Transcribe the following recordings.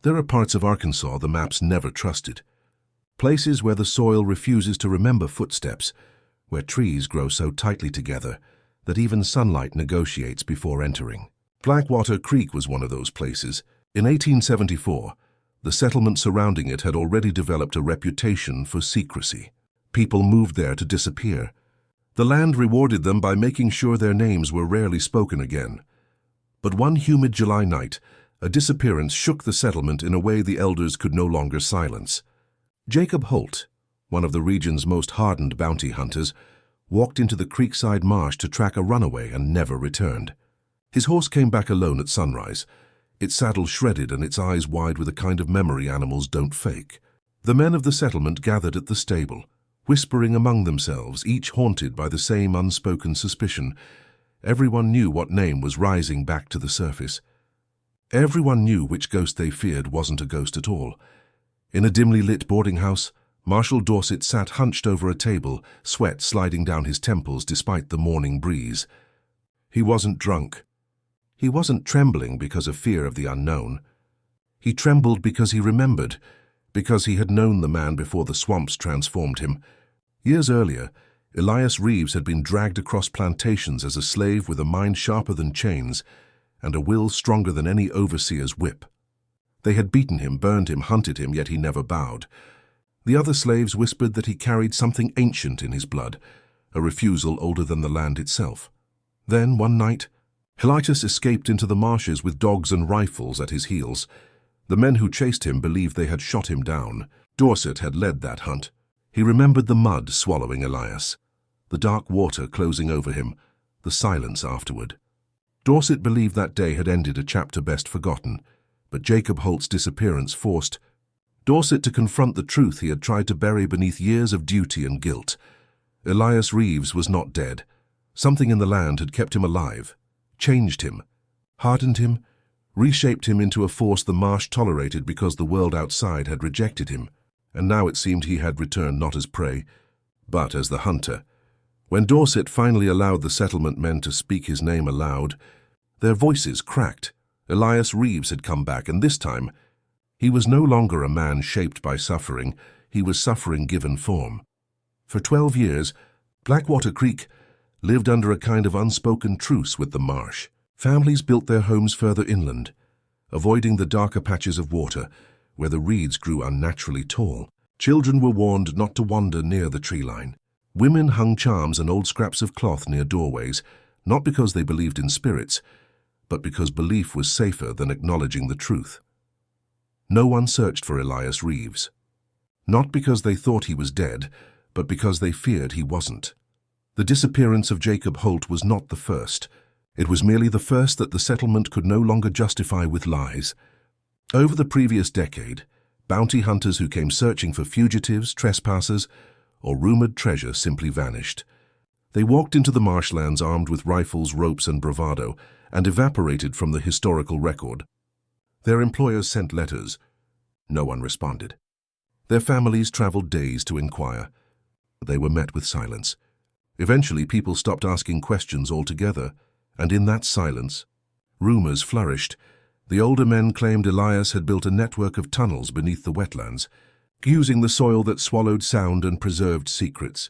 There are parts of Arkansas the maps never trusted. Places where the soil refuses to remember footsteps, where trees grow so tightly together that even sunlight negotiates before entering. Blackwater Creek was one of those places. In 1874, the settlement surrounding it had already developed a reputation for secrecy. People moved there to disappear. The land rewarded them by making sure their names were rarely spoken again. But one humid July night, a disappearance shook the settlement in a way the elders could no longer silence. Jacob Holt, one of the region's most hardened bounty hunters, walked into the creekside marsh to track a runaway and never returned. His horse came back alone at sunrise, its saddle shredded and its eyes wide with a kind of memory animals don't fake. The men of the settlement gathered at the stable, whispering among themselves, each haunted by the same unspoken suspicion. Everyone knew what name was rising back to the surface. Everyone knew which ghost they feared wasn't a ghost at all. In a dimly lit boarding house, Marshal Dorset sat hunched over a table, sweat sliding down his temples despite the morning breeze. He wasn't drunk. He wasn't trembling because of fear of the unknown. He trembled because he remembered, because he had known the man before the swamps transformed him. Years earlier, Elias Reeves had been dragged across plantations as a slave with a mind sharper than chains and a will stronger than any overseer's whip. They had beaten him, burned him, hunted him, yet he never bowed. The other slaves whispered that he carried something ancient in his blood, a refusal older than the land itself. Then, one night, Elias escaped into the marshes with dogs and rifles at his heels. The men who chased him believed they had shot him down. Dorset had led that hunt. He remembered the mud swallowing Elias, the dark water closing over him, the silence afterward. Dorset believed that day had ended a chapter best forgotten, but Jacob Holt's disappearance forced Dorset to confront the truth he had tried to bury beneath years of duty and guilt. Elias Reeves was not dead. Something in the land had kept him alive, changed him, hardened him, reshaped him into a force the marsh tolerated because the world outside had rejected him. And now it seemed he had returned not as prey, but as the hunter. When Dorset finally allowed the settlement men to speak his name aloud, their voices cracked. Elias Reeves had come back, and this time, he was no longer a man shaped by suffering, he was suffering given form. For 12 years, Blackwater Creek lived under a kind of unspoken truce with the marsh. Families built their homes further inland, avoiding the darker patches of water, where the reeds grew unnaturally tall. Children were warned not to wander near the tree line. Women hung charms and old scraps of cloth near doorways, not because they believed in spirits, but because belief was safer than acknowledging the truth. No one searched for Elias Reeves. Not because they thought he was dead, but because they feared he wasn't. The disappearance of Jacob Holt was not the first. It was merely the first that the settlement could no longer justify with lies. Over the previous decade, bounty hunters who came searching for fugitives, trespassers, or rumored treasure simply vanished. They walked into the marshlands armed with rifles, ropes, and bravado, and evaporated from the historical record. Their employers sent letters. No one responded. Their families traveled days to inquire. They were met with silence. Eventually, people stopped asking questions altogether, and in that silence, rumors flourished. The older men claimed Elias had built a network of tunnels beneath the wetlands, using the soil that swallowed sound and preserved secrets.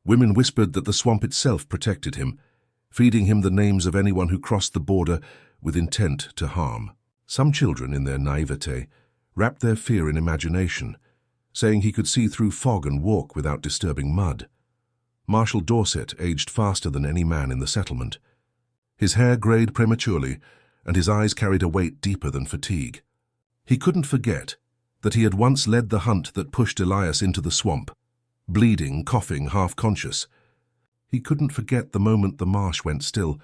Women whispered that the swamp itself protected him, feeding him the names of anyone who crossed the border with intent to harm. Some children, in their naivete, wrapped their fear in imagination, saying he could see through fog and walk without disturbing mud. Marshal Dorset aged faster than any man in the settlement. His hair grayed prematurely, and his eyes carried a weight deeper than fatigue. He couldn't forget that he had once led the hunt that pushed Elias into the swamp, bleeding, coughing, half-conscious. He couldn't forget the moment the marsh went still,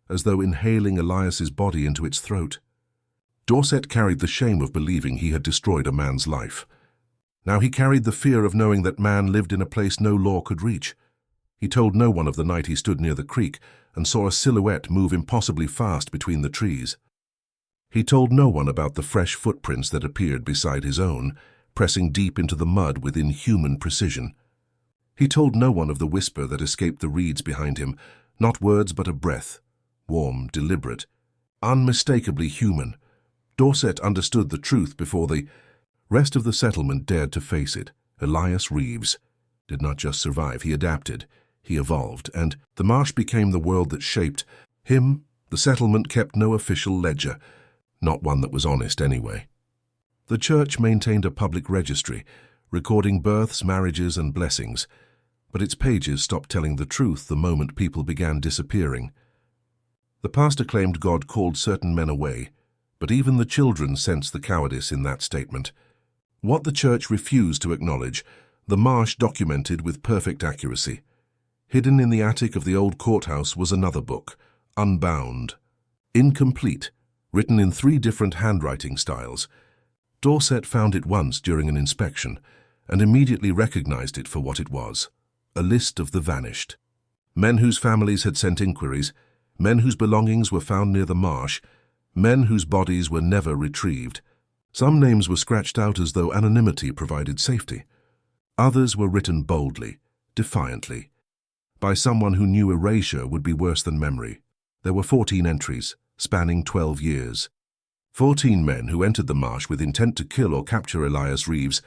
as though inhaling Elias's body into its throat. Dorset carried the shame of believing he had destroyed a man's life. Now he carried the fear of knowing that man lived in a place no law could reach. He told no one of the night he stood near the creek and saw a silhouette move impossibly fast between the trees. He told no one about the fresh footprints that appeared beside his own, pressing deep into the mud with inhuman precision. He told no one of the whisper that escaped the reeds behind him, not words but a breath, warm, deliberate, unmistakably human. Dorset understood the truth before the rest of the settlement dared to face it. Elias Reeves did not just survive, he adapted, he evolved, and the Marsh became the world that shaped him. The settlement kept no official ledger, not one that was honest anyway. The church maintained a public registry, recording births, marriages, and blessings, but its pages stopped telling the truth the moment people began disappearing. The pastor claimed God called certain men away, but even the children sensed the cowardice in that statement. What the church refused to acknowledge, the Marsh documented with perfect accuracy. Hidden in the attic of the old courthouse was another book, unbound, incomplete, written in 3 different handwriting styles. Dorset found it once during an inspection and immediately recognized it for what it was, a list of the vanished. Men whose families had sent inquiries, men whose belongings were found near the marsh, men whose bodies were never retrieved. Some names were scratched out as though anonymity provided safety. Others were written boldly, defiantly, by someone who knew erasure would be worse than memory. There were 14 entries, spanning 12 years. 14 men who entered the marsh with intent to kill or capture Elias Reeves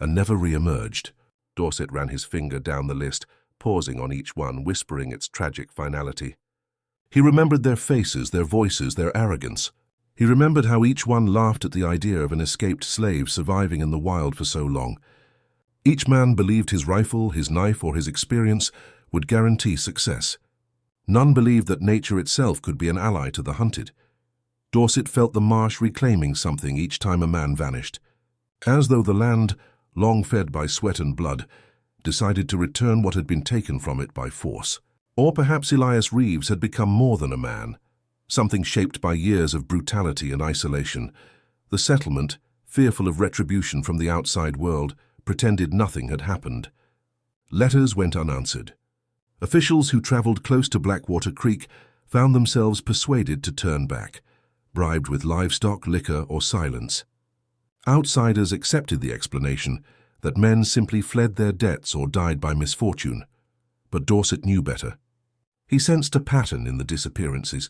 and never re-emerged. Dorset ran his finger down the list, pausing on each one, whispering its tragic finality. He remembered their faces, their voices, their arrogance. He remembered how each one laughed at the idea of an escaped slave surviving in the wild for so long. Each man believed his rifle, his knife, or his experience would guarantee success. None believed that nature itself could be an ally to the hunted. Dorset felt the marsh reclaiming something each time a man vanished, as though the land, long fed by sweat and blood, decided to return what had been taken from it by force. Or perhaps Elias Reeves had become more than a man, something shaped by years of brutality and isolation. The settlement, fearful of retribution from the outside world, pretended nothing had happened. Letters went unanswered. Officials who traveled close to Blackwater Creek found themselves persuaded to turn back, bribed with livestock, liquor, or silence. Outsiders accepted the explanation that men simply fled their debts or died by misfortune. But Dorset knew better. He sensed a pattern in the disappearances.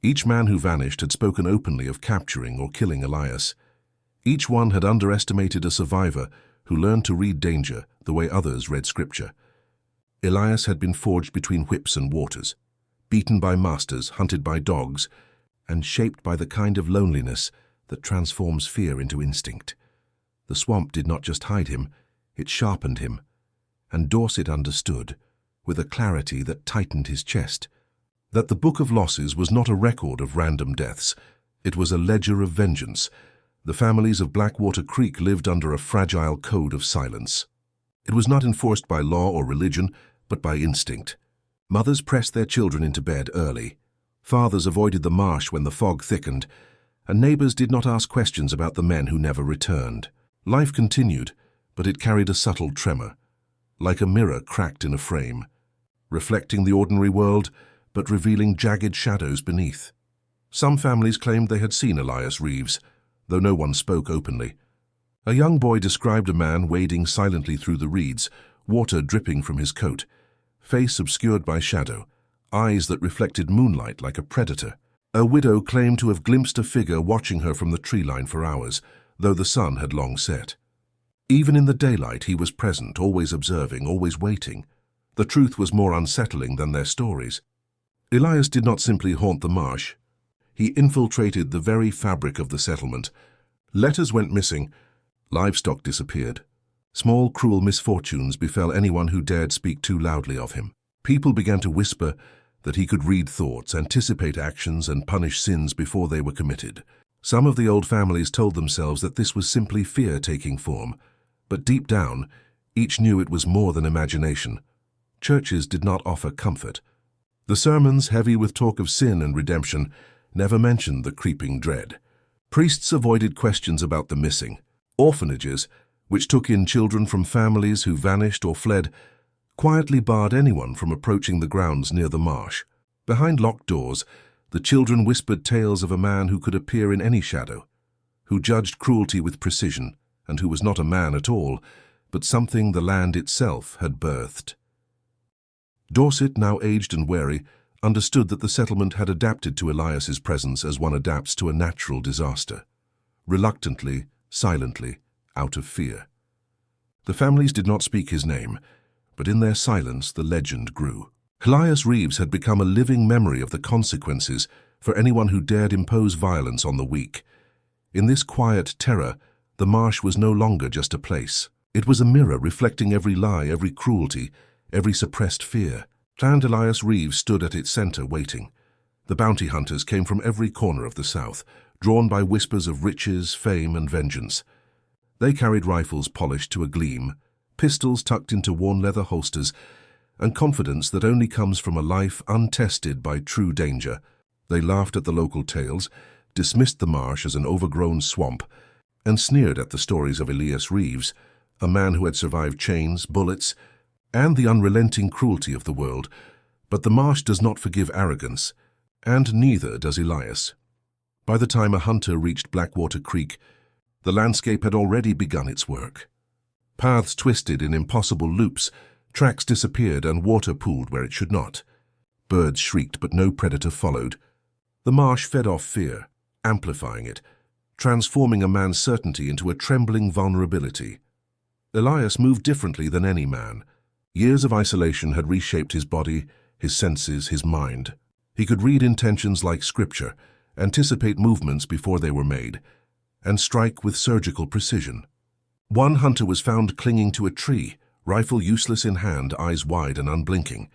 Each man who vanished had spoken openly of capturing or killing Elias. Each one had underestimated a survivor who learned to read danger the way others read scripture. Elias had been forged between whips and waters, beaten by masters, hunted by dogs, and shaped by the kind of loneliness that transforms fear into instinct. The swamp did not just hide him, it sharpened him, and Dorset understood, with a clarity that tightened his chest, that the Book of Losses was not a record of random deaths, it was a ledger of vengeance. The families of Blackwater Creek lived under a fragile code of silence. It was not enforced by law or religion, but by instinct. Mothers pressed their children into bed early. Fathers avoided the marsh when the fog thickened, and neighbors did not ask questions about the men who never returned. Life continued, but it carried a subtle tremor, like a mirror cracked in a frame, reflecting the ordinary world, but revealing jagged shadows beneath. Some families claimed they had seen Elias Reeves, though no one spoke openly. A young boy described a man wading silently through the reeds, water dripping from his coat, face obscured by shadow, eyes that reflected moonlight like a predator. A widow claimed to have glimpsed a figure watching her from the tree line for hours, though the sun had long set. Even in the daylight he was present, always observing, always waiting. The truth was more unsettling than their stories. Elias did not simply haunt the marsh. He infiltrated the very fabric of the settlement. Letters went missing. Livestock disappeared. Small, cruel misfortunes befell anyone who dared speak too loudly of him. People began to whisper that he could read thoughts, anticipate actions, and punish sins before they were committed. Some of the old families told themselves that this was simply fear taking form, but deep down, each knew it was more than imagination. Churches did not offer comfort. The sermons, heavy with talk of sin and redemption, never mentioned the creeping dread. Priests avoided questions about the missing. Orphanages, which took in children from families who vanished or fled, quietly barred anyone from approaching the grounds near the marsh. Behind locked doors, the children whispered tales of a man who could appear in any shadow, who judged cruelty with precision, and who was not a man at all, but something the land itself had birthed. Dorset, now aged and wary, understood that the settlement had adapted to Elias's presence as one adapts to a natural disaster. reluctantly, silently, out of fear. The families did not speak his name, but in their silence the legend grew. Elias Reeves had become a living memory of the consequences for anyone who dared impose violence on the weak. In this quiet terror, the marsh was no longer just a place. It was a mirror reflecting every lie, every cruelty, every suppressed fear. And Elias Reeves stood at its center waiting. The bounty hunters came from every corner of the South, drawn by whispers of riches, fame, and vengeance. They carried rifles polished to a gleam, pistols tucked into worn leather holsters, and confidence that only comes from a life untested by true danger. They laughed at the local tales, dismissed the marsh as an overgrown swamp, and sneered at the stories of Elias Reeves, a man who had survived chains, bullets, and the unrelenting cruelty of the world. But the marsh does not forgive arrogance, and neither does Elias. By the time a hunter reached Blackwater Creek, the landscape had already begun its work. Paths twisted in impossible loops, tracks disappeared, and water pooled where it should not. Birds shrieked, but no predator followed. The marsh fed off fear, amplifying it, transforming a man's certainty into a trembling vulnerability. Elias moved differently than any man. Years of isolation had reshaped his body, his senses, his mind. He could read intentions like scripture, anticipate movements before they were made, and strike with surgical precision. One hunter was found clinging to a tree, rifle useless in hand, eyes wide and unblinking.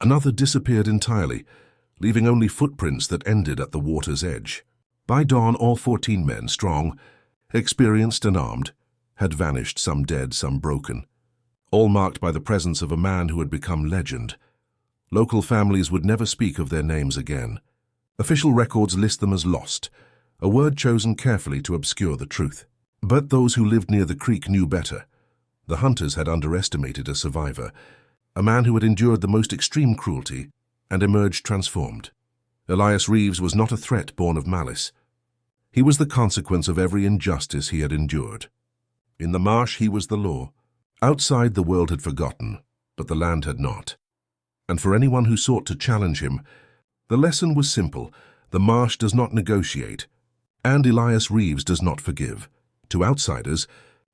Another disappeared entirely, leaving only footprints that ended at the water's edge. By dawn, all 14 men, strong, experienced and armed, had vanished, some dead, some broken, all marked by the presence of a man who had become legend. Local families would never speak of their names again. Official records list them as lost, a word chosen carefully to obscure the truth. But those who lived near the creek knew better. The hunters had underestimated a survivor, a man who had endured the most extreme cruelty and emerged transformed. Elias Reeves was not a threat born of malice. He was the consequence of every injustice he had endured. In the marsh he was the law. Outside, the world had forgotten, but the land had not. And for anyone who sought to challenge him, the lesson was simple: the marsh does not negotiate, and Elias Reeves does not forgive. To outsiders,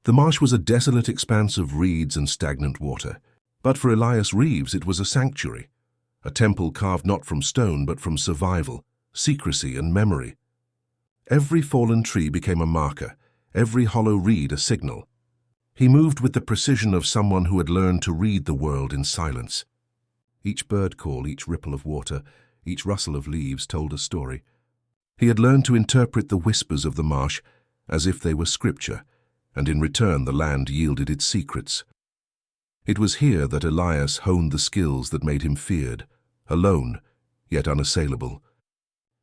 the marsh was a desolate expanse of reeds and stagnant water. But for Elias Reeves, it was a sanctuary, a temple carved not from stone but from survival, secrecy, and memory. Every fallen tree became a marker, every hollow reed a signal. He moved with the precision of someone who had learned to read the world in silence. Each bird call, each ripple of water, each rustle of leaves told a story. He had learned to interpret the whispers of the marsh as if they were scripture, and in return the land yielded its secrets. It was here that Elias honed the skills that made him feared, alone, yet unassailable.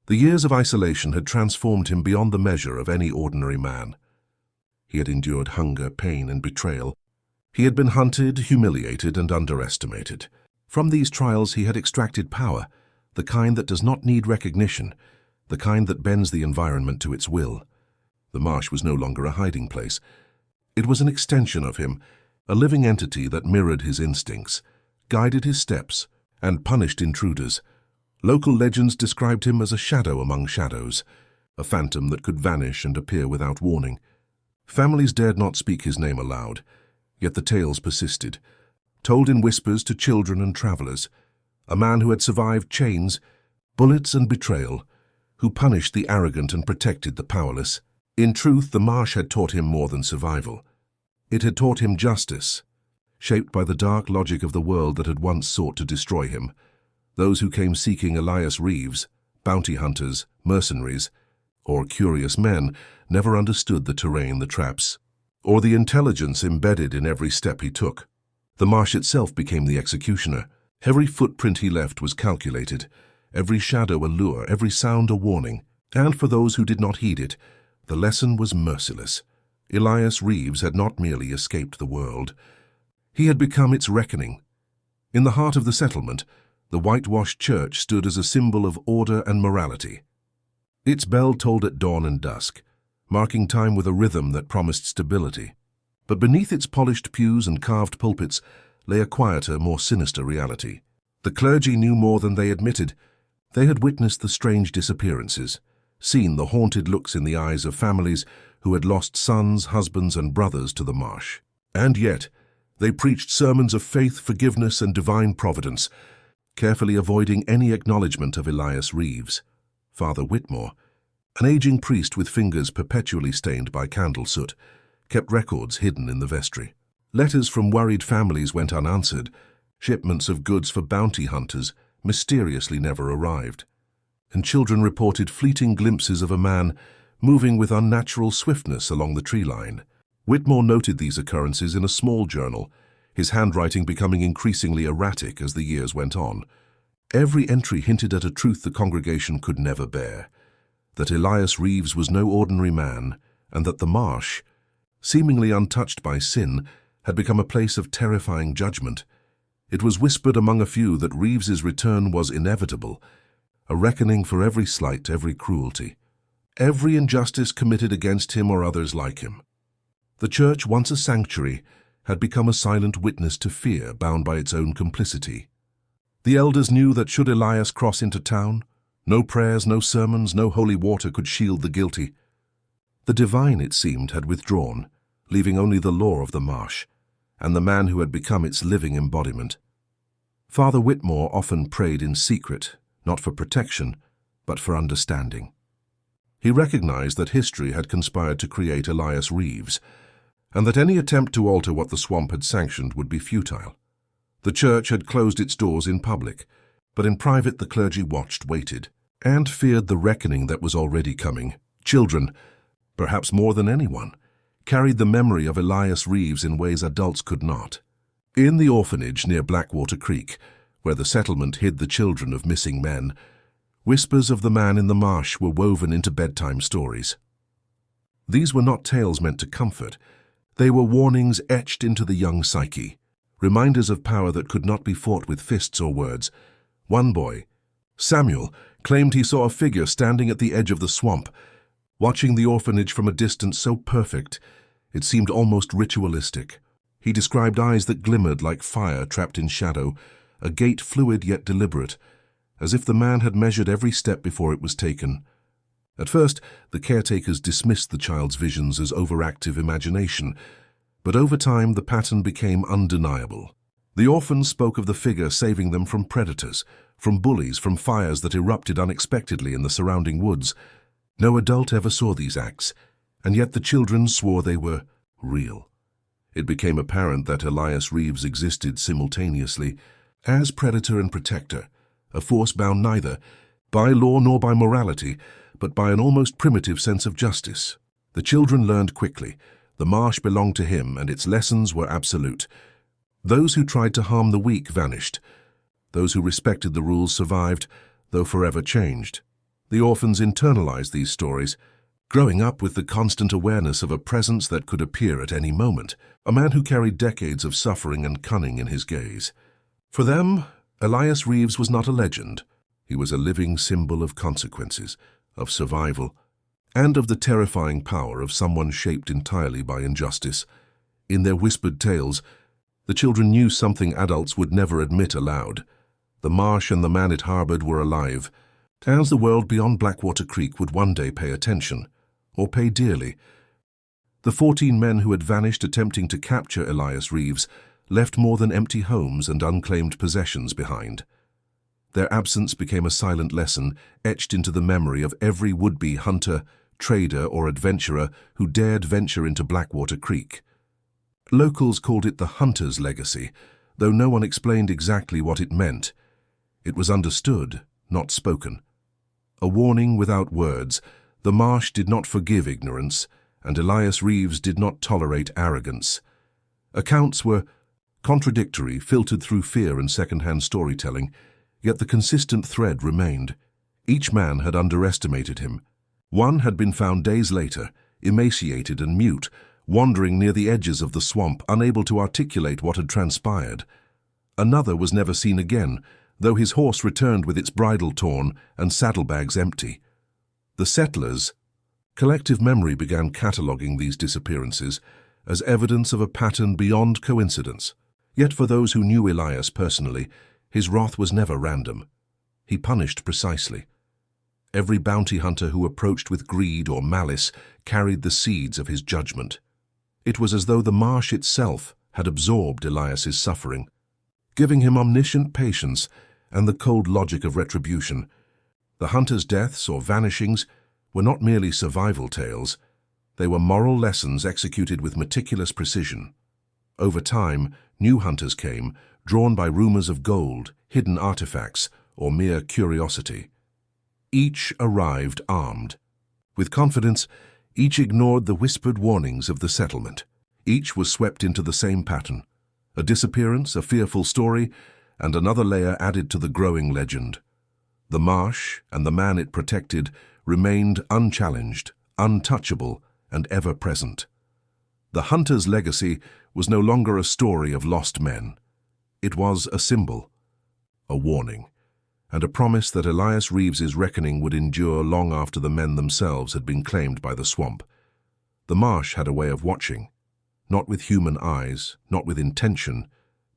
The years of isolation had transformed him beyond the measure of any ordinary man. He had endured hunger, pain, and betrayal. He had been hunted, humiliated, and underestimated. From these trials he had extracted power, the kind that does not need recognition, the kind that bends the environment to its will. The marsh was no longer a hiding place. It was an extension of him, a living entity that mirrored his instincts, guided his steps, and punished intruders. Local legends described him as a shadow among shadows, a phantom that could vanish and appear without warning. Families dared not speak his name aloud, yet the tales persisted, told in whispers to children and travelers. A man who had survived chains, bullets, and betrayal, who punished the arrogant and protected the powerless. In truth, the marsh had taught him more than survival. It had taught him justice, shaped by the dark logic of the world that had once sought to destroy him. Those who came seeking Elias Reeves, bounty hunters, mercenaries, or curious men, never understood the terrain, the traps, or the intelligence embedded in every step he took. The marsh itself became the executioner. Every footprint he left was calculated, every shadow a lure, every sound a warning. And for those who did not heed it, the lesson was merciless. Elias Reeves had not merely escaped the world. He had become its reckoning. In the heart of the settlement, the whitewashed church stood as a symbol of order and morality. Its bell tolled at dawn and dusk, marking time with a rhythm that promised stability. But beneath its polished pews and carved pulpits lay a quieter, more sinister reality. The clergy knew more than they admitted. They had witnessed the strange disappearances, seen the haunted looks in the eyes of families who had lost sons, husbands, and brothers to the marsh. And yet, they preached sermons of faith, forgiveness, and divine providence, carefully avoiding any acknowledgement of Elias Reeves. Father Whitmore, an aging priest with fingers perpetually stained by candle soot, kept records hidden in the vestry. Letters from worried families went unanswered. Shipments of goods for bounty hunters mysteriously never arrived. And children reported fleeting glimpses of a man moving with unnatural swiftness along the tree line. Whitmore noted these occurrences in a small journal, his handwriting becoming increasingly erratic as the years went on. Every entry hinted at a truth the congregation could never bear, that Elias Reeves was no ordinary man, and that the marsh, seemingly untouched by sin, had become a place of terrifying judgment. It was whispered among a few that Reeves's return was inevitable, a reckoning for every slight, every cruelty, every injustice committed against him or others like him. The church, once a sanctuary, had become a silent witness to fear bound by its own complicity. The elders knew that should Elias cross into town, no prayers, no sermons, no holy water could shield the guilty. The divine, it seemed, had withdrawn, leaving only the law of the marsh, and the man who had become its living embodiment. Father Whitmore often prayed in secret, not for protection, but for understanding. He recognized that history had conspired to create Elias Reeves, and that any attempt to alter what the swamp had sanctioned would be futile. The church had closed its doors in public, but in private the clergy watched, waited, and feared the reckoning that was already coming. Children, perhaps more than anyone, carried the memory of Elias Reeves in ways adults could not. In the orphanage near Blackwater Creek, where the settlement hid the children of missing men, whispers of the man in the marsh were woven into bedtime stories. These were not tales meant to comfort. They were warnings etched into the young psyche, reminders of power that could not be fought with fists or words. One boy, Samuel, claimed he saw a figure standing at the edge of the swamp, watching the orphanage from a distance so perfect it seemed almost ritualistic. He described eyes that glimmered like fire trapped in shadow, a gait fluid yet deliberate, as if the man had measured every step before it was taken. At first, the caretakers dismissed the child's visions as overactive imagination, but over time the pattern became undeniable. The orphans spoke of the figure saving them from predators, from bullies, from fires that erupted unexpectedly in the surrounding woods. No adult ever saw these acts, and yet the children swore they were real. It became apparent that Elias Reeves existed simultaneously as predator and protector, a force bound neither by law nor by morality, but by an almost primitive sense of justice. The children learned quickly. The marsh belonged to him, and its lessons were absolute. Those who tried to harm the weak vanished. Those who respected the rules survived, though forever changed. The orphans internalized these stories, growing up with the constant awareness of a presence that could appear at any moment, a man who carried decades of suffering and cunning in his gaze. For them, Elias Reeves was not a legend. He was a living symbol of consequences, of survival, and of the terrifying power of someone shaped entirely by injustice. In their whispered tales, the children knew something adults would never admit aloud. The marsh and the man it harbored were alive, as the world beyond Blackwater Creek would one day pay attention, or pay dearly. The 14 men who had vanished attempting to capture Elias Reeves left more than empty homes and unclaimed possessions behind. Their absence became a silent lesson etched into the memory of every would-be hunter, trader, or adventurer who dared venture into Blackwater Creek. Locals called it the hunter's legacy, though no one explained exactly what it meant. It was understood, not spoken. A warning without words. The marsh did not forgive ignorance, and Elias Reeves did not tolerate arrogance. Accounts were contradictory, filtered through fear and second-hand storytelling, yet the consistent thread remained. Each man had underestimated him. One had been found days later, emaciated and mute, wandering near the edges of the swamp, unable to articulate what had transpired. Another was never seen again, though his horse returned with its bridle torn and saddlebags empty. The settlers' collective memory began cataloguing these disappearances as evidence of a pattern beyond coincidence. Yet for those who knew Elias personally, his wrath was never random. He punished precisely. Every bounty hunter who approached with greed or malice carried the seeds of his judgment. It was as though the marsh itself had absorbed Elias's suffering, giving him omniscient patience and the cold logic of retribution. The hunters' deaths or vanishings were not merely survival tales. They were moral lessons executed with meticulous precision. Over time, new hunters came, drawn by rumors of gold, hidden artifacts, or mere curiosity. Each arrived armed. With confidence, each ignored the whispered warnings of the settlement. Each was swept into the same pattern. A disappearance, a fearful story, and another layer added to the growing legend. The marsh and the man it protected remained unchallenged, untouchable, and ever-present. The hunter's legacy was no longer a story of lost men. It was a symbol, a warning, and a promise that Elias Reeves's reckoning would endure long after the men themselves had been claimed by the swamp. The marsh had a way of watching, not with human eyes, not with intention,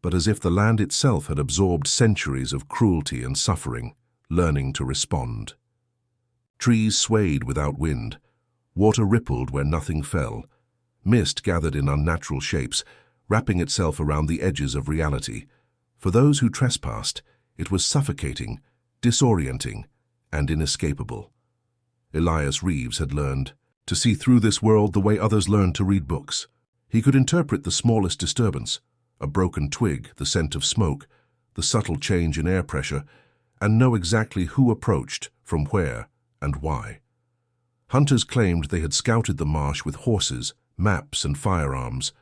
but as if the land itself had absorbed centuries of cruelty and suffering, learning to respond. Trees swayed without wind. Water rippled where nothing fell. Mist gathered in unnatural shapes, wrapping itself around the edges of reality. For those who trespassed, it was suffocating, disorienting, and inescapable. Elias Reeves had learned to see through this world the way others learned to read books. He could interpret the smallest disturbance, a broken twig, the scent of smoke, the subtle change in air pressure, and know exactly who approached, from where, and why. Hunters claimed they had scouted the marsh with horses, maps, and firearms,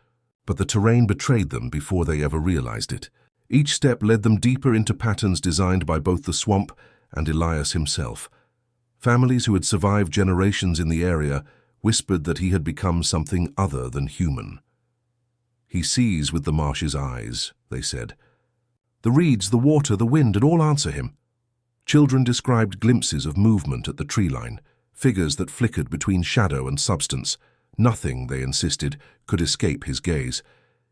but the terrain betrayed them before they ever realized it. Each step led them deeper into patterns designed by both the swamp and Elias himself. Families who had survived generations in the area whispered that he had become something other than human. "He sees with the marsh's eyes," they said. "The reeds, the water, the wind, and all answer him." Children described glimpses of movement at the tree line, figures that flickered between shadow and substance. Nothing, they insisted, could escape his gaze.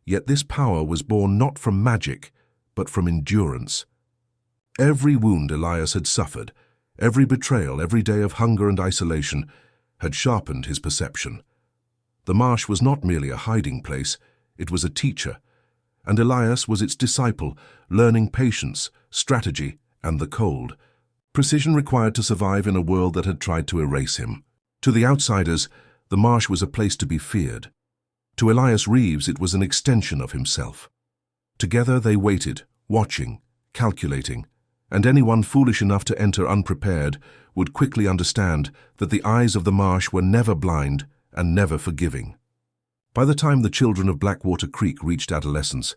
Yet this power was born not from magic, but from endurance. Every wound Elias had suffered, every betrayal, every day of hunger and isolation, had sharpened his perception. The marsh was not merely a hiding place, it was a teacher, and Elias was its disciple, learning patience, strategy, and the cold. Precision required to survive in a world that had tried to erase him. To the outsiders, the marsh was a place to be feared. To Elias Reeves, it was an extension of himself. Together they waited, watching, calculating, and anyone foolish enough to enter unprepared would quickly understand that the eyes of the marsh were never blind and never forgiving. By the time the children of Blackwater Creek reached adolescence,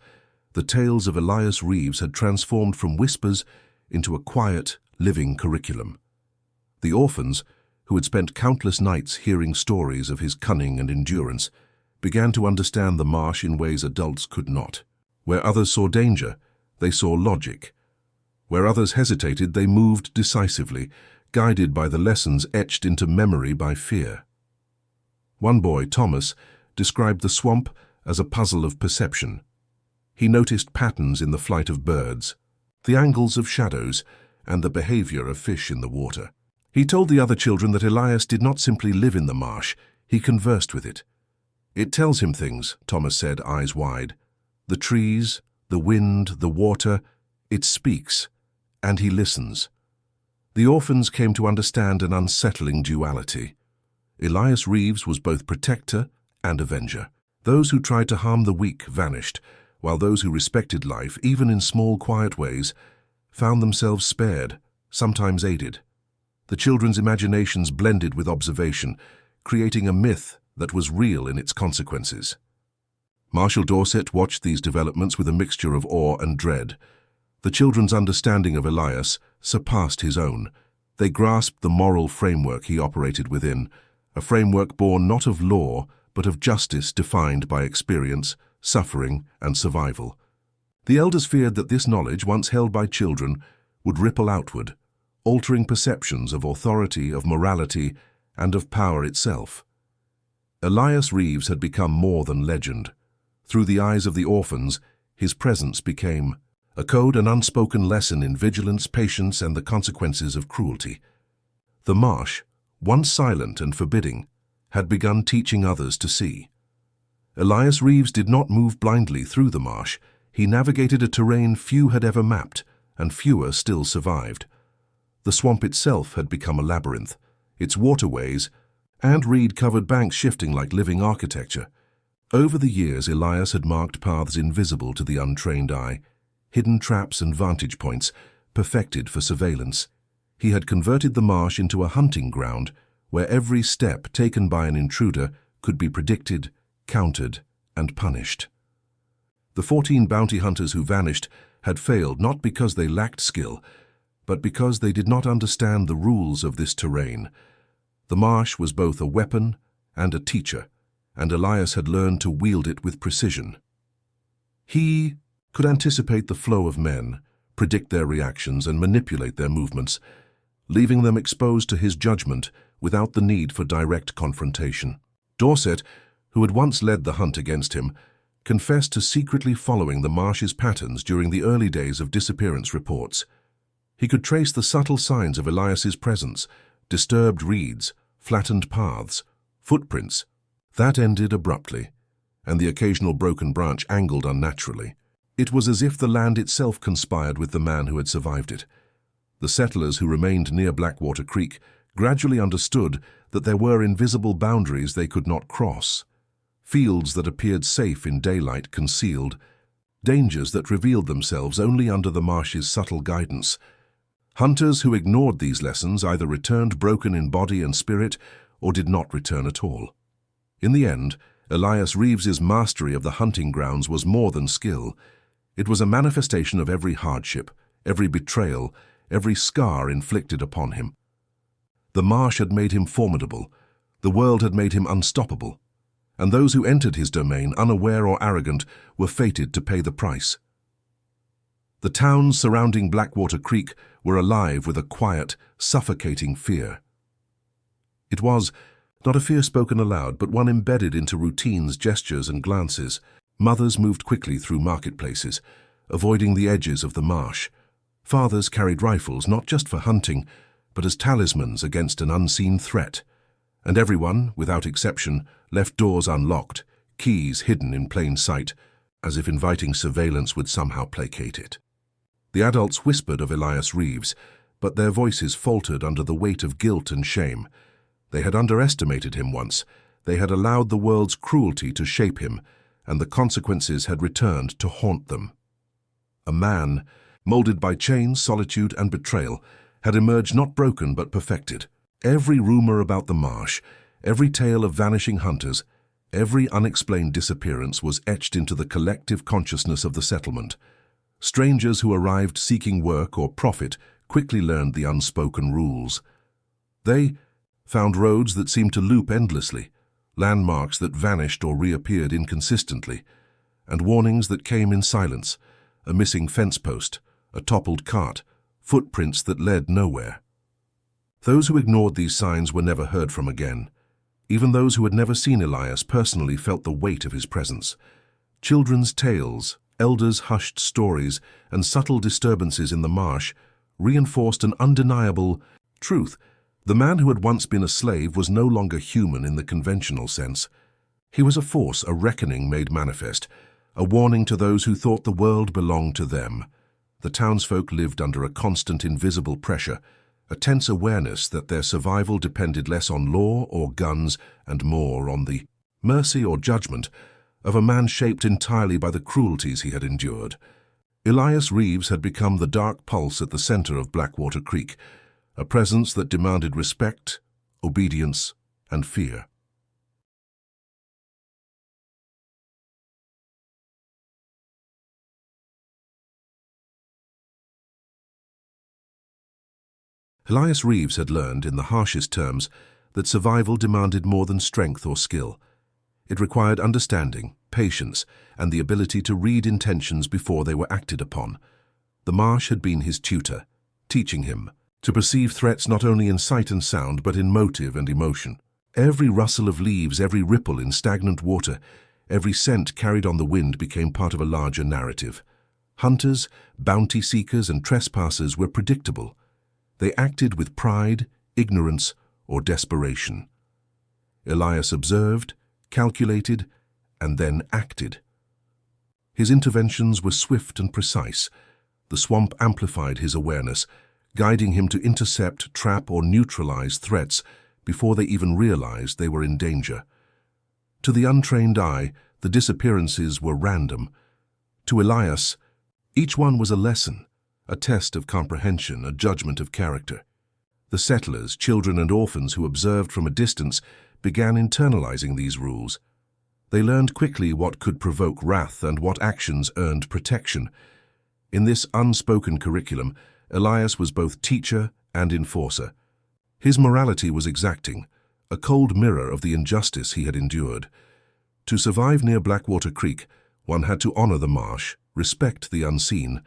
the tales of Elias Reeves had transformed from whispers into a quiet, living curriculum. The orphans, who had spent countless nights hearing stories of his cunning and endurance, began to understand the marsh in ways adults could not. Where others saw danger, they saw logic. Where others hesitated, they moved decisively, guided by the lessons etched into memory by fear. One boy, Thomas, described the swamp as a puzzle of perception. He noticed patterns in the flight of birds, the angles of shadows, and the behavior of fish in the water. He told the other children that Elias did not simply live in the marsh, he conversed with it. "It tells him things," Thomas said, eyes wide. "The trees, the wind, the water, it speaks, and he listens." The orphans came to understand an unsettling duality. Elias Reeves was both protector and avenger. Those who tried to harm the weak vanished, while those who respected life, even in small, quiet ways, found themselves spared, sometimes aided. The children's imaginations blended with observation, creating a myth that was real in its consequences. Marshall Dorset watched these developments with a mixture of awe and dread. The children's understanding of Elias surpassed his own. They grasped the moral framework he operated within, a framework born not of law, but of justice defined by experience, suffering, and survival. The elders feared that this knowledge, once held by children, would ripple outward, altering perceptions of authority, of morality, and of power itself. Elias Reeves had become more than legend. Through the eyes of the orphans, his presence became a code, an unspoken lesson in vigilance, patience, and the consequences of cruelty. The marsh, once silent and forbidding, had begun teaching others to see. Elias Reeves did not move blindly through the marsh. He navigated a terrain few had ever mapped, and fewer still survived. The swamp itself had become a labyrinth, its waterways and reed-covered banks shifting like living architecture. Over the years, Elias had marked paths invisible to the untrained eye, hidden traps and vantage points, perfected for surveillance. He had converted the marsh into a hunting ground where every step taken by an intruder could be predicted, countered, and punished. The 14 bounty hunters who vanished had failed not because they lacked skill, but because they did not understand the rules of this terrain. The marsh was both a weapon and a teacher, and Elias had learned to wield it with precision. He could anticipate the flow of men, predict their reactions, and manipulate their movements, leaving them exposed to his judgment without the need for direct confrontation. Dorset, who had once led the hunt against him, confessed to secretly following the marsh's patterns during the early days of disappearance reports. He could trace the subtle signs of Elias's presence: disturbed reeds, flattened paths, footprints. That ended abruptly, and the occasional broken branch angled unnaturally. It was as if the land itself conspired with the man who had survived it. The settlers who remained near Blackwater Creek gradually understood that there were invisible boundaries they could not cross. Fields that appeared safe in daylight concealed, dangers that revealed themselves only under the marsh's subtle guidance. Hunters who ignored these lessons either returned broken in body and spirit or did not return at all. In the end, Elias Reeves's mastery of the hunting grounds was more than skill. It was a manifestation of every hardship, every betrayal, every scar inflicted upon him. The marsh had made him formidable, the world had made him unstoppable, and those who entered his domain, unaware or arrogant, were fated to pay the price. The towns surrounding Blackwater Creek were alive with a quiet, suffocating fear. It was not a fear spoken aloud, but one embedded into routines, gestures, and glances. Mothers moved quickly through marketplaces, avoiding the edges of the marsh. Fathers carried rifles not just for hunting, but as talismans against an unseen threat. And everyone, without exception, left doors unlocked, keys hidden in plain sight, as if inviting surveillance would somehow placate it. The adults whispered of Elias Reeves, but their voices faltered under the weight of guilt and shame. They had underestimated him once. They had allowed the world's cruelty to shape him, and the consequences had returned to haunt them. A man, molded by chains, solitude, and betrayal, had emerged not broken but perfected. Every rumor about the marsh, every tale of vanishing hunters, every unexplained disappearance was etched into the collective consciousness of the settlement. Strangers who arrived seeking work or profit quickly learned the unspoken rules. They found roads that seemed to loop endlessly, landmarks that vanished or reappeared inconsistently, and warnings that came in silence: a missing fence post, a toppled cart, footprints that led nowhere. Those who ignored these signs were never heard from again. Even those who had never seen Elias personally felt the weight of his presence. Children's tales, elders' hushed stories, and subtle disturbances in the marsh reinforced an undeniable truth. The man who had once been a slave was no longer human in the conventional sense. He was a force, a reckoning made manifest, a warning to those who thought the world belonged to them. The townsfolk lived under a constant invisible pressure, a tense awareness that their survival depended less on law or guns and more on the mercy or judgment of a man shaped entirely by the cruelties he had endured. Elias Reeves had become the dark pulse at the center of Blackwater Creek, a presence that demanded respect, obedience, and fear. Elias Reeves had learned, in the harshest terms, that survival demanded more than strength or skill. It required understanding, patience, and the ability to read intentions before they were acted upon. The marsh had been his tutor, teaching him to perceive threats not only in sight and sound, but in motive and emotion. Every rustle of leaves, every ripple in stagnant water, every scent carried on the wind became part of a larger narrative. Hunters, bounty seekers, and trespassers were predictable. They acted with pride, ignorance, or desperation. Elias observed, calculated, and then acted. His interventions were swift and precise. The swamp amplified his awareness, guiding him to intercept, trap, or neutralize threats before they even realized they were in danger. To the untrained eye, the disappearances were random. To Elias, each one was a lesson, a test of comprehension, a judgment of character. The settlers, children and orphans who observed from a distance began internalizing these rules. They learned quickly what could provoke wrath and what actions earned protection. In this unspoken curriculum, Elias was both teacher and enforcer. His morality was exacting, a cold mirror of the injustice he had endured. To survive near Blackwater Creek, one had to honor the marsh, respect the unseen,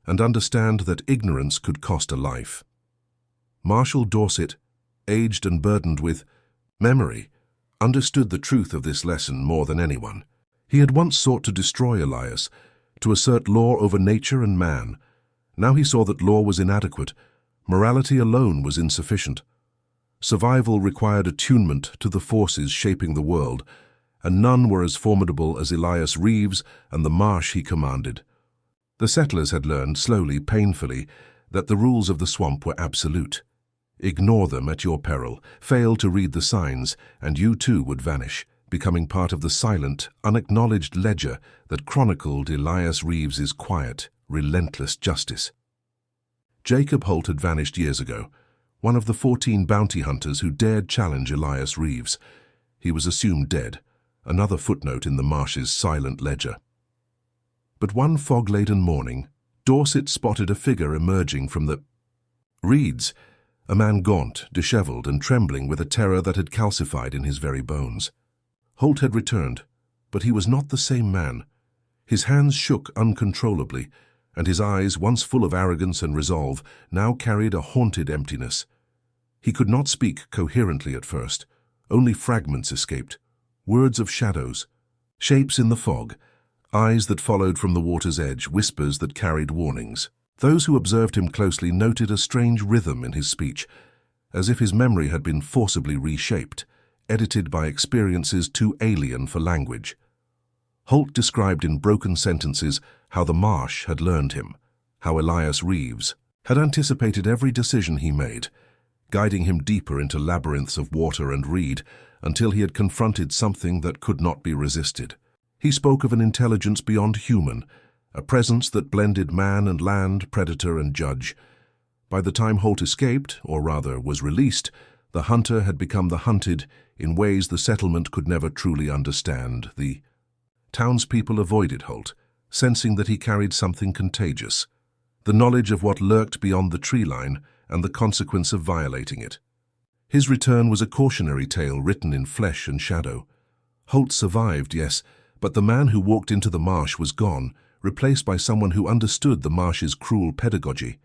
and understand that ignorance could cost a life. Marshall Dorset, aged and burdened with memory, understood the truth of this lesson more than anyone. He had once sought to destroy Elias, to assert law over nature and man. Now he saw that law was inadequate, morality alone was insufficient. Survival required attunement to the forces shaping the world, and none were as formidable as Elias Reeves and the marsh he commanded. The settlers had learned, slowly, painfully, that the rules of the swamp were absolute. Ignore them at your peril, fail to read the signs, and you too would vanish, becoming part of the silent, unacknowledged ledger that chronicled Elias Reeves's quiet, relentless justice. Jacob Holt had vanished years ago, one of the 14 bounty hunters who dared challenge Elias Reeves. He was assumed dead, another footnote in the marsh's silent ledger. But one fog-laden morning, Dorset spotted a figure emerging from the reeds, a man gaunt, disheveled, and trembling with a terror that had calcified in his very bones. Holt had returned, but he was not the same man. His hands shook uncontrollably, and his eyes, once full of arrogance and resolve, now carried a haunted emptiness. He could not speak coherently at first. Only fragments escaped, words of shadows, shapes in the fog, eyes that followed from the water's edge, whispers that carried warnings. Those who observed him closely noted a strange rhythm in his speech, as if his memory had been forcibly reshaped, edited by experiences too alien for language. Holt described in broken sentences how the marsh had learned him, how Elias Reeves had anticipated every decision he made, guiding him deeper into labyrinths of water and reed until he had confronted something that could not be resisted. He spoke of an intelligence beyond human, a presence that blended man and land, predator and judge. By the time Holt escaped, or rather was released, the hunter had become the hunted in ways the settlement could never truly understand. The townspeople avoided Holt, sensing that he carried something contagious, the knowledge of what lurked beyond the tree line and the consequence of violating it. His return was a cautionary tale written in flesh and shadow. Holt survived, yes, but the man who walked into the marsh was gone, replaced by someone who understood the marsh's cruel pedagogy.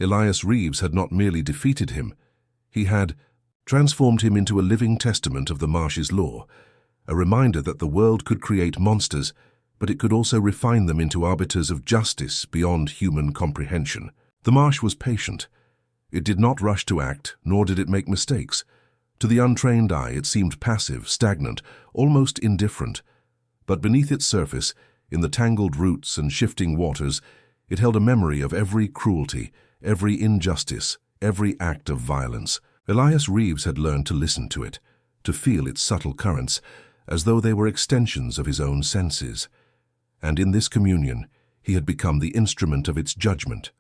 Elias Reeves had not merely defeated him, he had transformed him into a living testament of the marsh's law, a reminder that the world could create monsters, but it could also refine them into arbiters of justice beyond human comprehension. The marsh was patient. It did not rush to act, nor did it make mistakes. To the untrained eye, it seemed passive, stagnant, almost indifferent. But beneath its surface, in the tangled roots and shifting waters, it held a memory of every cruelty, every injustice, every act of violence. Elias Reeves had learned to listen to it, to feel its subtle currents, as though they were extensions of his own senses. And in this communion, he had become the instrument of its judgment.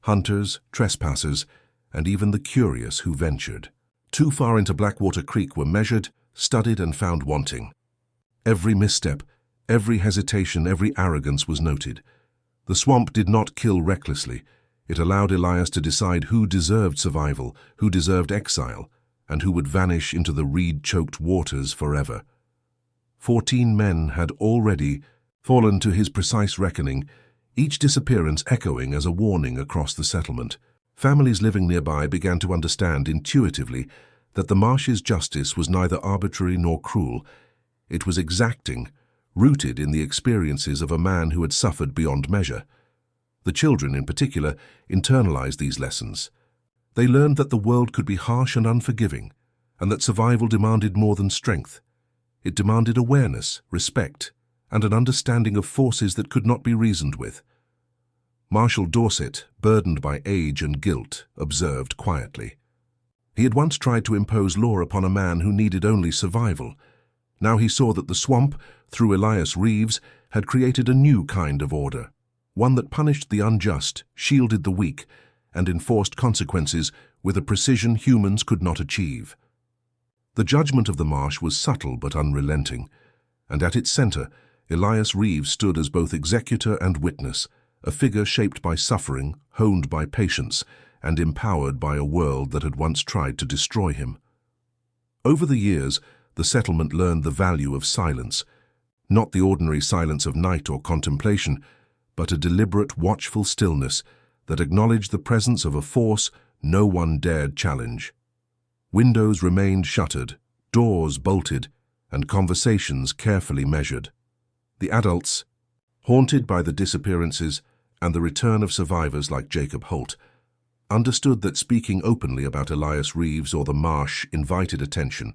Hunters, trespassers, and even the curious who ventured too far into Blackwater Creek were measured, studied, and found wanting. Every misstep, every hesitation, every arrogance was noted. The swamp did not kill recklessly. It allowed Elias to decide who deserved survival, who deserved exile, and who would vanish into the reed-choked waters forever. 14 men had already fallen to his precise reckoning, each disappearance echoing as a warning across the settlement. Families living nearby began to understand intuitively that the marsh's justice was neither arbitrary nor cruel. It was exacting, rooted in the experiences of a man who had suffered beyond measure. The children, in particular, internalized these lessons. They learned that the world could be harsh and unforgiving, and that survival demanded more than strength. It demanded awareness, respect, and an understanding of forces that could not be reasoned with. Marshall Dorset, burdened by age and guilt, observed quietly. He had once tried to impose law upon a man who needed only survival. Now he saw that the swamp, through Elias Reeves, had created a new kind of order, one that punished the unjust, shielded the weak, and enforced consequences with a precision humans could not achieve. The judgment of the Marsh was subtle but unrelenting, and at its center, Elias Reeves stood as both executor and witness, a figure shaped by suffering, honed by patience, and empowered by a world that had once tried to destroy him. Over the years, the settlement learned the value of silence, not the ordinary silence of night or contemplation, but a deliberate, watchful stillness that acknowledged the presence of a force no one dared challenge. Windows remained shuttered, doors bolted, and conversations carefully measured. The adults, haunted by the disappearances and the return of survivors like Jacob Holt, understood that speaking openly about Elias Reeves or the Marsh invited attention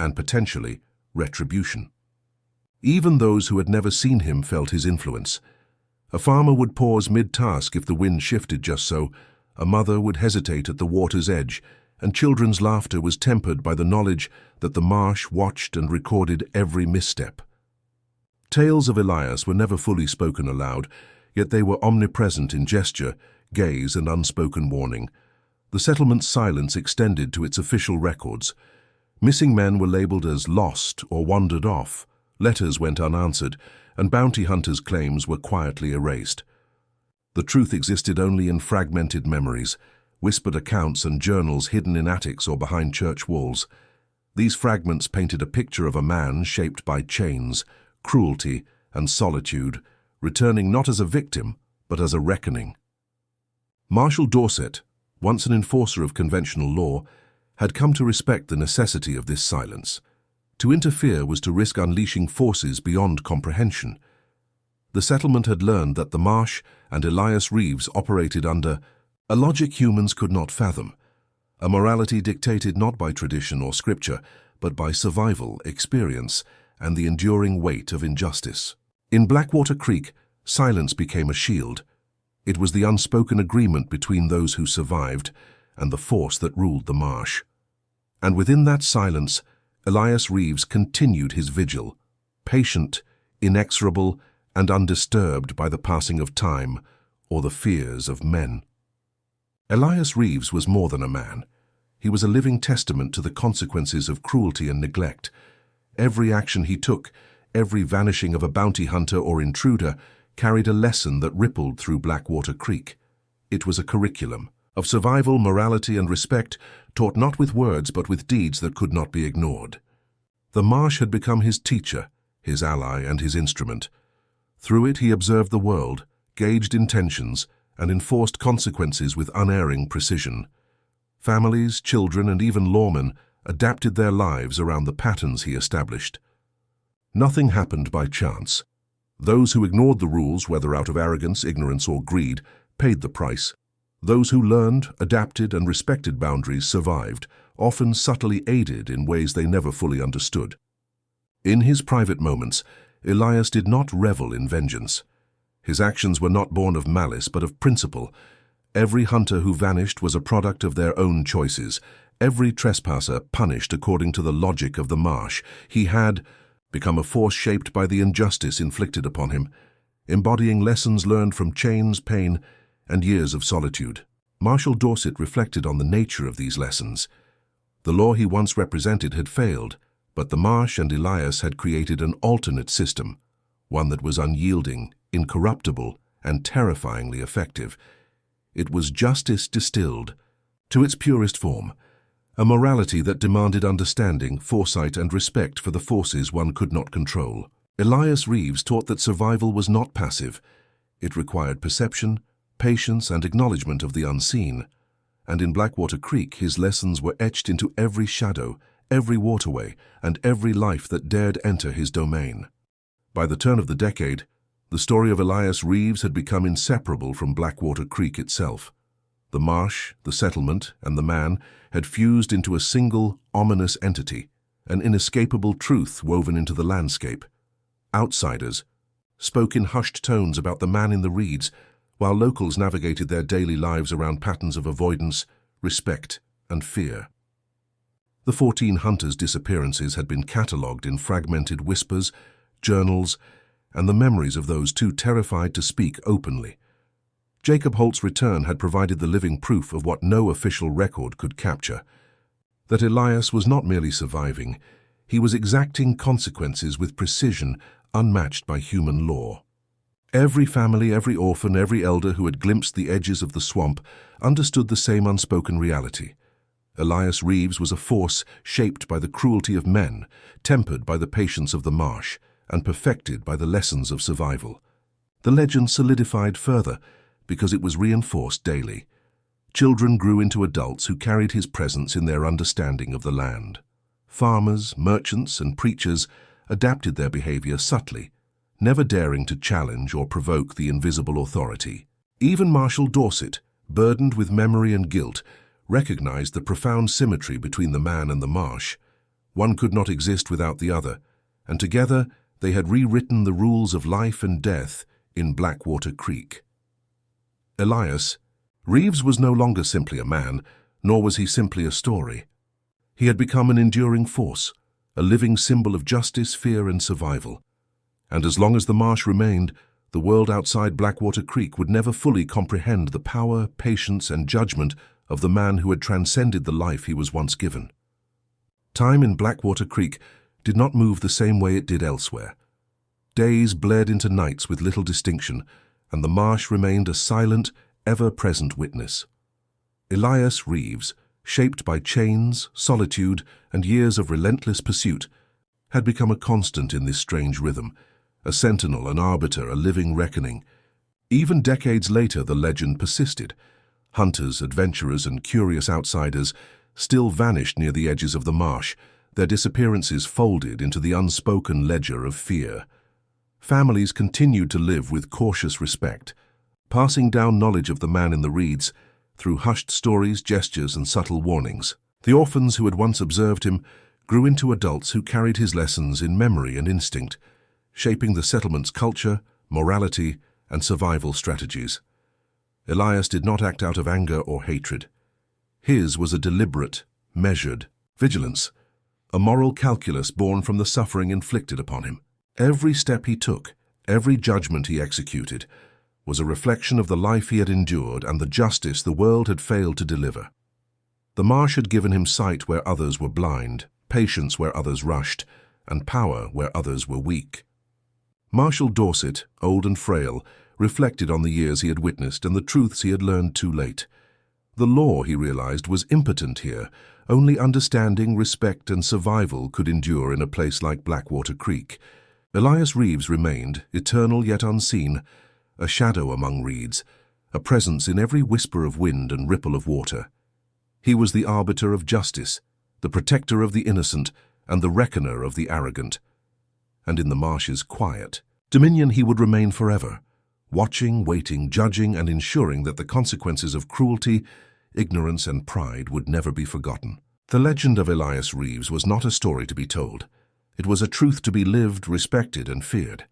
and potentially retribution. Even those who had never seen him felt his influence. A farmer would pause mid-task if the wind shifted just so, a mother would hesitate at the water's edge, and children's laughter was tempered by the knowledge that the Marsh watched and recorded every misstep. Tales of Elias were never fully spoken aloud, yet they were omnipresent in gesture, gaze, and unspoken warning. The settlement's silence extended to its official records. Missing men were labeled as lost or wandered off, letters went unanswered, and bounty hunters' claims were quietly erased. The truth existed only in fragmented memories, whispered accounts and journals hidden in attics or behind church walls. These fragments painted a picture of a man shaped by chains, cruelty, and solitude, returning not as a victim, but as a reckoning. Marshall Dorset, once an enforcer of conventional law, had come to respect the necessity of this silence. To interfere was to risk unleashing forces beyond comprehension. The settlement had learned that the Marsh and Elias Reeves operated under a logic humans could not fathom, a morality dictated not by tradition or scripture, but by survival, experience, and the enduring weight of injustice. In Blackwater Creek, silence became a shield. It was the unspoken agreement between those who survived and the force that ruled the Marsh. And within that silence, Elias Reeves continued his vigil, patient, inexorable, and undisturbed by the passing of time or the fears of men. Elias Reeves was more than a man. He was a living testament to the consequences of cruelty and neglect. Every action he took, every vanishing of a bounty hunter or intruder, carried a lesson that rippled through Blackwater Creek. It was a curriculum of survival, morality, and respect, taught not with words but with deeds that could not be ignored. The Marsh had become his teacher, his ally, and his instrument. Through it he observed the world, gauged intentions, and enforced consequences with unerring precision. Families, children, and even lawmen adapted their lives around the patterns he established. Nothing happened by chance. Those who ignored the rules, whether out of arrogance, ignorance, or greed, paid the price. Those who learned, adapted, and respected boundaries survived, often subtly aided in ways they never fully understood. In his private moments, Elias did not revel in vengeance. His actions were not born of malice but of principle. Every hunter who vanished was a product of their own choices. Every trespasser punished according to the logic of the Marsh. He had become a force shaped by the injustice inflicted upon him, embodying lessons learned from chains, pain, and years of solitude. Marshall Dorset reflected on the nature of these lessons. The law he once represented had failed, but the Marsh and Elias had created an alternate system, one that was unyielding, incorruptible, and terrifyingly effective. It was justice distilled to its purest form, a morality that demanded understanding, foresight, and respect for the forces one could not control. Elias Reeves taught that survival was not passive. It required perception, patience, and acknowledgement of the unseen. And in Blackwater Creek, his lessons were etched into every shadow, every waterway, and every life that dared enter his domain. By the turn of the decade, the story of Elias Reeves had become inseparable from Blackwater Creek itself. The marsh, the settlement, and the man had fused into a single, ominous entity, an inescapable truth woven into the landscape. Outsiders spoke in hushed tones about the man in the reeds, while locals navigated their daily lives around patterns of avoidance, respect, and fear. The 14 hunters' disappearances had been catalogued in fragmented whispers, journals, and the memories of those too terrified to speak openly. Jacob Holt's return had provided the living proof of what no official record could capture, that Elias was not merely surviving, he was exacting consequences with precision unmatched by human law. Every family, every orphan, every elder who had glimpsed the edges of the swamp understood the same unspoken reality. Elias Reeves was a force shaped by the cruelty of men, tempered by the patience of the marsh, and perfected by the lessons of survival. The legend solidified further because it was reinforced daily. Children grew into adults who carried his presence in their understanding of the land. Farmers, merchants, and preachers adapted their behavior subtly, never daring to challenge or provoke the invisible authority. Even Marshal Dorset, burdened with memory and guilt, recognized the profound symmetry between the man and the marsh. One could not exist without the other, and together they had rewritten the rules of life and death in Blackwater Creek. Elias Reeves was no longer simply a man, nor was he simply a story. He had become an enduring force, a living symbol of justice, fear, and survival. And as long as the marsh remained, the world outside Blackwater Creek would never fully comprehend the power, patience, and judgment of the man who had transcended the life he was once given. Time in Blackwater Creek did not move the same way it did elsewhere. Days bled into nights with little distinction, and the marsh remained a silent, ever-present witness. Elias Reeves, shaped by chains, solitude, and years of relentless pursuit, had become a constant in this strange rhythm, a sentinel, an arbiter, a living reckoning. Even decades later, the legend persisted. Hunters, adventurers, and curious outsiders still vanished near the edges of the marsh, their disappearances folded into the unspoken ledger of fear. Families continued to live with cautious respect, passing down knowledge of the man in the reeds through hushed stories, gestures, and subtle warnings. The orphans who had once observed him grew into adults who carried his lessons in memory and instinct, shaping the settlement's culture, morality, and survival strategies. Elias did not act out of anger or hatred. His was a deliberate, measured vigilance, a moral calculus born from the suffering inflicted upon him. Every step he took, every judgment he executed, was a reflection of the life he had endured and the justice the world had failed to deliver. The marsh had given him sight where others were blind, patience where others rushed, and power where others were weak. Marshal Dorset, old and frail, reflected on the years he had witnessed and the truths he had learned too late. The law, he realized, was impotent here. Only understanding, respect, and survival could endure in a place like Blackwater Creek. Elias Reeves remained, eternal yet unseen, a shadow among reeds, a presence in every whisper of wind and ripple of water. He was the arbiter of justice, the protector of the innocent, and the reckoner of the arrogant. And in the marsh's quiet dominion he would remain forever, watching, waiting, judging, and ensuring that the consequences of cruelty, ignorance, and pride would never be forgotten. The legend of Elias Reeves was not a story to be told. It was a truth to be lived, respected, and feared.